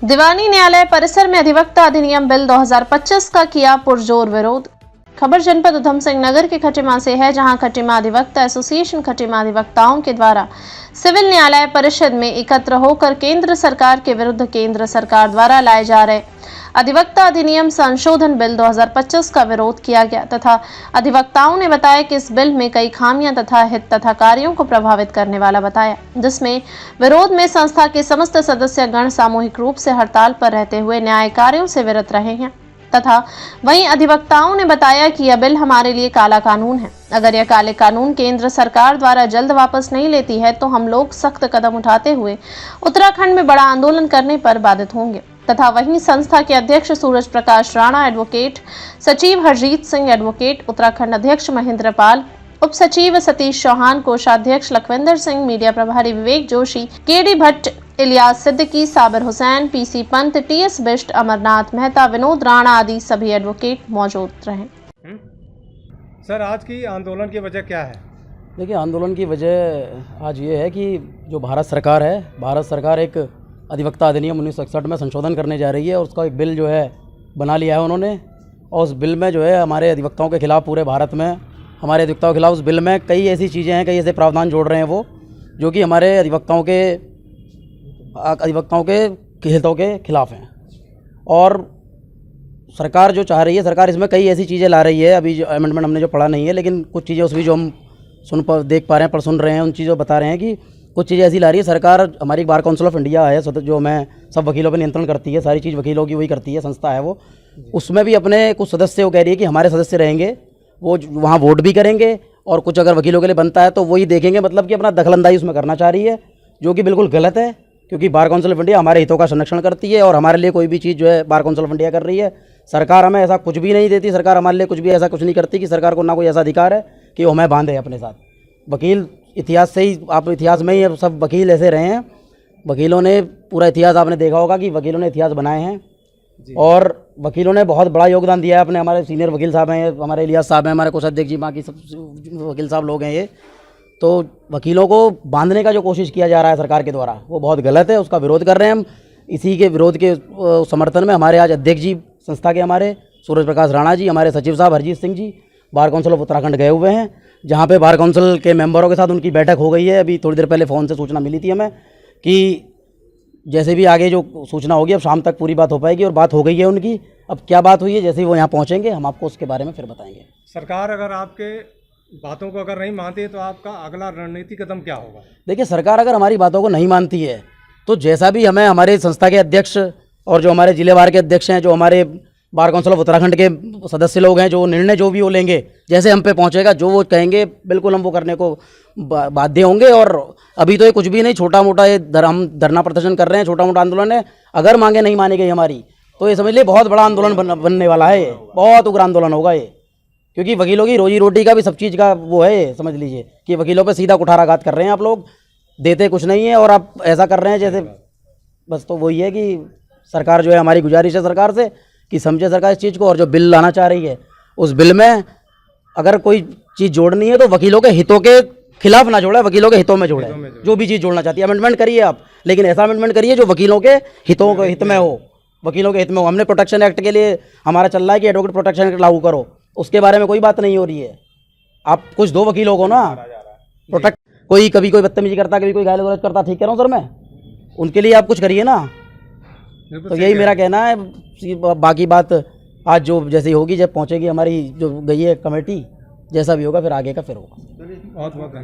दीवानी न्यायालय परिसर में अधिवक्ता अधिनियम बिल 2025 का किया पुरजोर विरोध। खबर जनपद उधम सिंह नगर के खटीमा से है, जहां खटीमा अधिवक्ता एसोसिएशन खटीमा अधिवक्ताओं के द्वारा सिविल न्यायालय परिषद में एकत्र होकर केंद्र सरकार के विरुद्ध केंद्र सरकार द्वारा लाए जा रहे अधिवक्ता अधिनियम संशोधन बिल 2025 का विरोध किया गया तथा अधिवक्ताओं ने बताया कि इस बिल में कई खामियां तथा हितधारकों को प्रभावित करने वाला बताया, जिसमें विरोध में संस्था के समस्त सदस्य गण सामूहिक रूप से हड़ताल पर रहते हुए न्याय कार्यों से विरत रहे हैं तथा वहीं अधिवक्ताओं ने बताया कि यह बिल हमारे लिए काला कानून है। अगर यह काले कानून केंद्र सरकार द्वारा जल्द वापस नहीं लेती है तो हम लोग सख्त कदम उठाते हुए उत्तराखंड में बड़ा आंदोलन करने पर बाधित होंगे तथा वहीं संस्था के अध्यक्ष सूरज प्रकाश राणा एडवोकेट, सचिव हरजीत सिंह एडवोकेट, उत्तराखंड अध्यक्ष महेंद्र पाल, उप सचिव सतीश चौहान, कोषाध्यक्ष लखविंदर सिंह, मीडिया प्रभारी Vivek Joshi, KD Bhatt, Ilyas Siddiqui, Sabir Hussain, PC Pant, TS Bisht, Amarnath Mehta, Vinod Rana आदि सभी एडवोकेट मौजूद रहे। सर, आज की आंदोलन की वजह क्या है? देखिए, आंदोलन की वजह आज ये है कि जो भारत सरकार एक अधिवक्ता अधिनियम 1961 में संशोधन करने जा रही है और उसका एक बिल जो है बना लिया है उन्होंने। और उस बिल में जो है हमारे अधिवक्ताओं के खिलाफ, पूरे भारत में हमारे अधिवक्ताओं के खिलाफ उस बिल में कई ऐसी चीज़ें हैं, कई ऐसे प्रावधान जोड़ रहे हैं वो, जो कि हमारे अधिवक्ताओं के हितों के खिलाफ हैं। और सरकार जो चाह रही है, सरकार इसमें कई ऐसी चीज़ें ला रही है। अभी जो अमेंडमेंट हमने जो पढ़ा नहीं है, लेकिन कुछ चीज़ें उसमें जो हम देख पा रहे हैं, पर सुन रहे हैं, उन चीज़ों बता रहे हैं कि कुछ चीज़ें ऐसी ला रही है सरकार। हमारी बार काउंसिल ऑफ इंडिया है, जो मैं सब वकीलों पर नियंत्रण करती है, सारी चीज़ वकीलों की वही करती है, संस्था है वो। उसमें भी अपने कुछ सदस्य वो कह रही है कि हमारे सदस्य रहेंगे, वो वहाँ वोट भी करेंगे और कुछ अगर वकीलों के लिए बनता है तो वही देखेंगे, मतलब कि अपना दखलंदाजी उसमें करना चाह रही है, जो कि बिल्कुल गलत है। क्योंकि बार काउंसिल ऑफ इंडिया हमारे हितों का संरक्षण करती है और हमारे लिए कोई भी चीज़ जो है बार काउंसिल ऑफ इंडिया कर रही है। सरकार हमें ऐसा कुछ भी नहीं देती, सरकार हमारे लिए कुछ भी ऐसा कुछ नहीं करती कि सरकार को ना कोई ऐसा अधिकार है कि वो हमें बांधे अपने साथ। वकील इतिहास से ही, आप इतिहास में ही सब वकील ऐसे रहे हैं, वकीलों ने पूरा इतिहास आपने देखा होगा कि वकीलों ने इतिहास बनाए हैं और वकीलों ने बहुत बड़ा योगदान दिया है अपने। हमारे सीनियर वकील साहब हैं, हमारे इलियास साहब हैं, हमारे कोषाध्यक्ष जी, बाकी सब वकील साहब लोग हैं ये। तो वकीलों को बांधने का जो कोशिश किया जा रहा है सरकार के द्वारा, वो बहुत गलत है, उसका विरोध कर रहे हैं हम। इसी के विरोध के समर्थन में हमारे आज अध्यक्ष जी संस्था के, हमारे सूरज प्रकाश राणा जी, हमारे सचिव साहब Harjeet Singh ji bar council of Uttarakhand गए हुए हैं, जहाँ पे बार काउंसिल के मेंबरों के साथ उनकी बैठक हो गई है। अभी थोड़ी देर पहले फ़ोन से सूचना मिली थी हमें कि जैसे भी आगे जो सूचना होगी, अब शाम तक पूरी बात हो पाएगी और बात हो गई है उनकी। अब क्या बात हुई है, जैसे ही वो यहाँ पहुँचेंगे हम आपको उसके बारे में फिर बताएंगे। सरकार अगर आपके बातों को अगर नहीं मानती है तो आपका अगला रणनीतिक कदम क्या होगा? देखिए, सरकार अगर हमारी बातों को नहीं मानती है तो जैसा भी हमें हमारे संस्था के अध्यक्ष और जो हमारे जिले वार के अध्यक्ष हैं, जो हमारे बार काउंसिल ऑफ उत्तराखंड के सदस्य लोग हैं, जो निर्णय जो भी वो लेंगे, जैसे हम पे पहुंचेगा, जो वो कहेंगे, बिल्कुल हम वो करने को बाध्य होंगे। और अभी तो ये कुछ भी नहीं, छोटा मोटा ये हम धरना प्रदर्शन कर रहे हैं, छोटा मोटा आंदोलन है। अगर मांगे नहीं मानी गई हमारी तो ये समझ लीजिए बहुत बड़ा आंदोलन बनने वाला है, बहुत उग्र आंदोलन होगा ये। क्योंकि वकीलों की रोजी रोटी का भी, सब चीज़ का वो है, समझ लीजिए कि वकीलों पे सीधा कुठाराघात कर रहे हैं आप लोग, देते कुछ नहीं है और आप ऐसा कर रहे हैं जैसे बस। तो वही है कि सरकार जो है, हमारी गुजारिश है सरकार से कि समझे सरकार इस चीज़ को, और जो बिल लाना चाह रही है उस बिल में अगर कोई चीज़ जोड़नी है तो वकीलों के हितों के खिलाफ ना जोड़े, वकीलों के हितों में जोड़े। जो भी चीज़ जोड़ना चाहती है अमेंडमेंट करिए आप, लेकिन ऐसा अमेंडमेंट करिए जो वकीलों के हितों के हित में हो, वकीलों के हित में हो। हमने प्रोटेक्शन एक्ट के लिए हमारा चल रहा है कि एडवोकेट प्रोटेक्शन एक्ट लागू करो, उसके बारे में कोई बात नहीं हो रही है। आप कुछ दो वकीलों को ना प्रोटेक्ट। कभी कोई बदतमीजी करता, कभी कोई गाली गलौज करता, ठीक कह रहा हूँ सर मैं, उनके लिए आप कुछ करिए ना। तो यही मेरा कहना है। बाकी बात आज जो जैसी होगी, जब पहुंचेगी हमारी जो गई है कमेटी, जैसा भी होगा फिर आगे का फिर होगा। बहुत बहुत